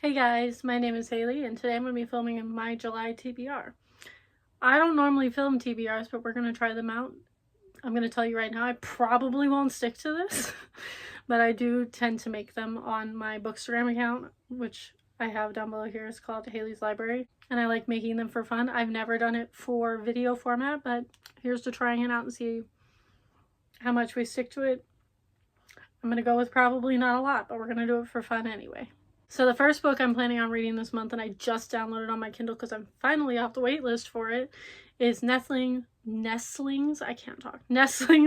Hey guys, my name is Haley and today I'm going to be filming my July TBR. I don't normally film TBRs, but we're going to try them out. I'm going to tell you right now, I probably won't stick to this, but I do tend to make them on my Bookstagram account, which I have down below here. It's called Haley's Library, and I like making them for fun. I've never done it for video format, but here's to trying it out and see how much we stick to it. I'm going to go with probably not a lot, but we're going to do it for fun anyway. So the first book I'm planning on reading this month, and I just downloaded on my Kindle because I'm finally off the wait list for it, is Nestlings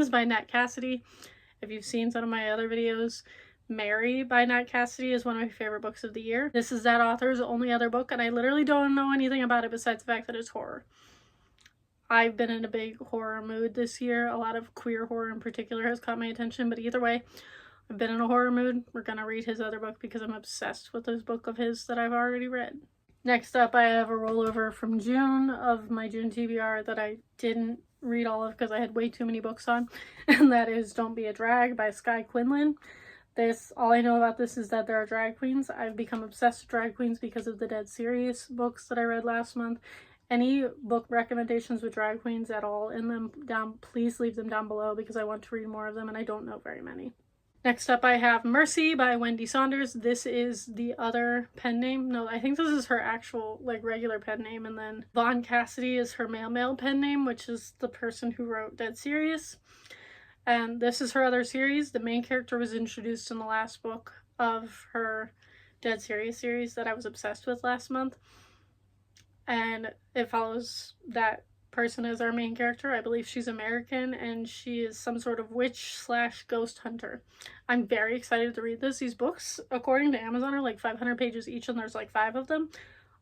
by Nat Cassidy. If you've seen some of my other videos, Mary by Nat Cassidy is one of my favorite books of the year. This is that author's only other book, and I literally don't know anything about it besides the fact that it's horror. I've been in a big horror mood this year. A lot of queer horror in particular has caught my attention, but either way, I've been in a horror mood. We're gonna read his other book because I'm obsessed with this book of his that I've already read. Next up, I have a rollover from June of my June TBR that I didn't read all of because I had way too many books on, and that is Don't Be a Drag by Skye Quinlan. All I know about this is that there are drag queens. I've become obsessed with drag queens because of the Dead Serious books that I read last month. Any book recommendations with drag queens at all in them, please leave them down below because I want to read more of them and I don't know very many. Next up, I have Mercy by Wendy Saunders. This is the other pen name. No, I think this is her actual, regular pen name. And then Vaughn Cassidy is her male pen name, which is the person who wrote Dead Serious. And this is her other series. The main character was introduced in the last book of her Dead Serious series that I was obsessed with last month. And it follows that person as our main character. I believe she's American and she is some sort of witch / ghost hunter. I'm very excited to read this. These books, according to Amazon, are like 500 pages each and there's like 5 of them.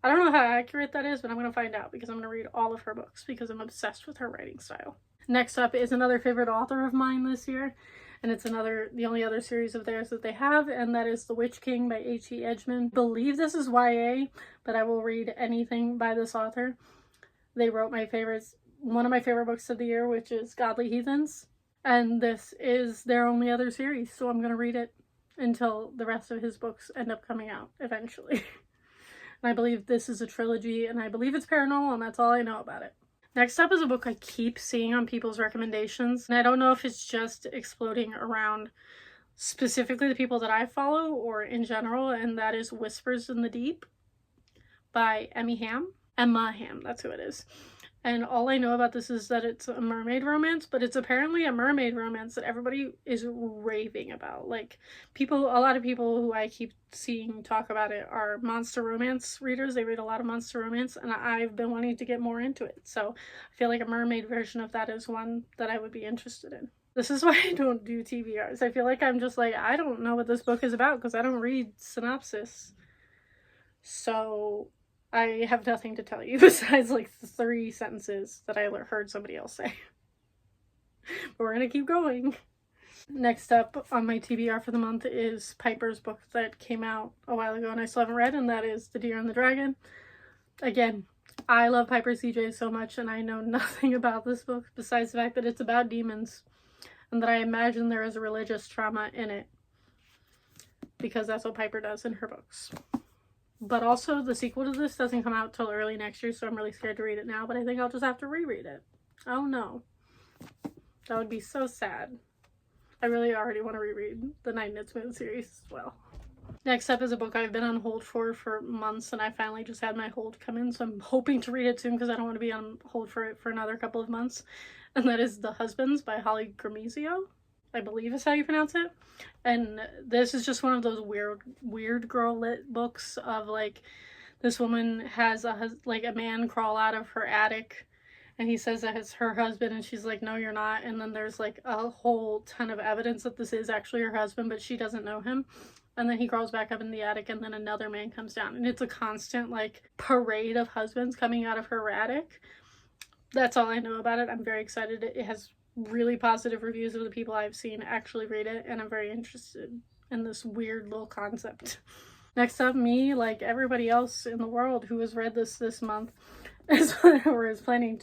I don't know how accurate that is, but I'm going to find out because I'm going to read all of her books because I'm obsessed with her writing style. Next up is another favorite author of mine this year, and it's the only other series of theirs that they have, and that is The Witch King by H.E. Edgman. I believe this is YA, but I will read anything by this author. They wrote one of my favorite books of the year, which is Godly Heathens, and this is their only other series, so I'm going to read it until the rest of his books end up coming out eventually. And I believe this is a trilogy, and I believe it's paranormal, and that's all I know about it. Next up is a book I keep seeing on people's recommendations, and I don't know if it's just exploding around specifically the people that I follow or in general, and that is Whispers in the Deep by Emma Hamm, that's who it is. And all I know about this is that it's a mermaid romance, but it's apparently a mermaid romance that everybody is raving about. A lot of people who I keep seeing talk about it are monster romance readers. They read a lot of monster romance, and I've been wanting to get more into it. So I feel like a mermaid version of that is one that I would be interested in. This is why I don't do TBRs. I feel like I'm just I don't know what this book is about because I don't read synopsis. So I have nothing to tell you besides the 3 sentences that I heard somebody else say. But we're gonna keep going. Next up on my TBR for the month is Piper's book that came out a while ago and I still haven't read, and that is The Deer and the Dragon. Again, I love Piper CJ so much and I know nothing about this book besides the fact that it's about demons and that I imagine there is a religious trauma in it because that's what Piper does in her books. But also, the sequel to this doesn't come out till early next year, so I'm really scared to read it now, but I think I'll just have to reread it. Oh no. That would be so sad. I really already want to reread the Night Knits Moon series as well. Next up is a book I've been on hold for months, and I finally just had my hold come in, so I'm hoping to read it soon because I don't want to be on hold for it for another couple of months. And that is The Husbands by Holly Gramizio, I believe is how you pronounce it. And this is just one of those weird girl lit books of this woman has a man crawl out of her attic and he says that it's her husband and she's like, no you're not, and then there's a whole ton of evidence that this is actually her husband but she doesn't know him, and then he crawls back up in the attic and then another man comes down, and it's a constant parade of husbands coming out of her attic. That's all I know about it. I'm very excited. It has really positive reviews of the people I've seen actually read it, and I'm very interested in this weird little concept. Next up, me, like everybody else in the world who has read this month, is going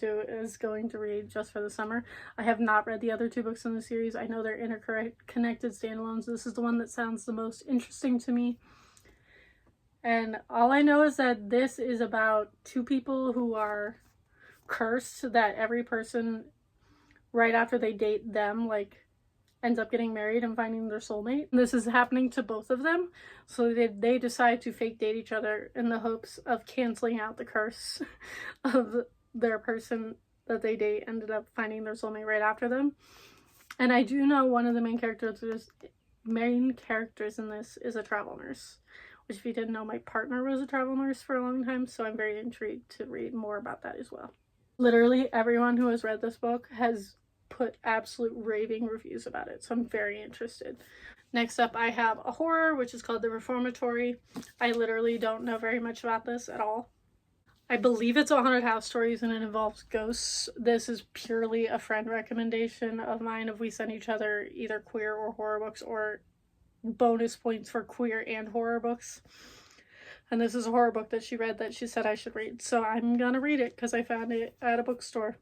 to read Just for the Summer. I have not read the other 2 books in the series. I know they're interconnected standalones. This is the one that sounds the most interesting to me. And all I know is that this is about two people who are cursed, that every person right after they date them, like, ends up getting married and finding their soulmate. This is happening to both of them, so they decide to fake date each other in the hopes of canceling out the curse of their person that they date ended up finding their soulmate right after them. And I do know one of the main characters in this is a travel nurse, which, if you didn't know, my partner was a travel nurse for a long time, so I'm very intrigued to read more about that as well. Literally everyone who has read this book has put absolute raving reviews about it, so I'm very interested. Next up, I have a horror, which is called The Reformatory. I literally don't know very much about this at all. I believe it's 100 House Stories and it involves ghosts. This is purely a friend recommendation of mine if we send each other either queer or horror books, or bonus points for queer and horror books. And this is a horror book that she read that she said I should read. So I'm gonna read it because I found it at a bookstore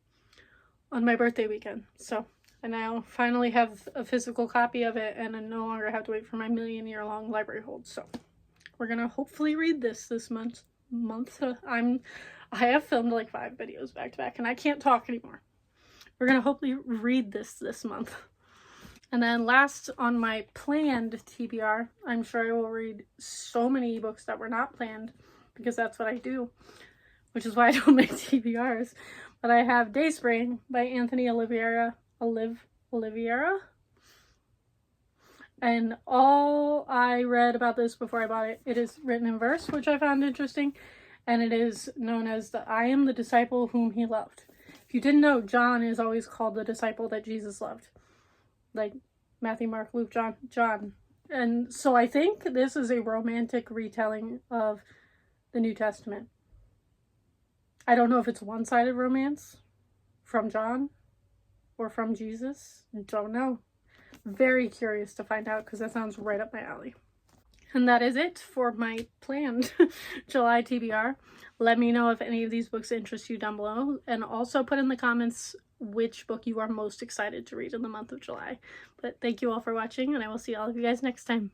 on my birthday weekend. So I now finally have a physical copy of it and I no longer have to wait for my million-year-long library hold. So we're gonna hopefully read this month. I have filmed like 5 videos back to back and I can't talk anymore. We're gonna hopefully read this month. And then last on my planned TBR, I'm sure I will read so many ebooks that were not planned because that's what I do, which is why I don't make TBRs. But I have Dayspring by Anthony Oliveira. And all I read about this before I bought it, it is written in verse, which I found interesting. And it is known as I am the disciple whom he loved. If you didn't know, John is always called the disciple that Jesus loved. Like Matthew, Mark, Luke, John. And so I think this is a romantic retelling of the New Testament. I don't know if it's one-sided romance from John or from Jesus. Don't know. Very curious to find out because that sounds right up my alley. And that is it for my planned July TBR. Let me know if any of these books interest you down below. And also put in the comments which book you are most excited to read in the month of July. But thank you all for watching, and I will see all of you guys next time.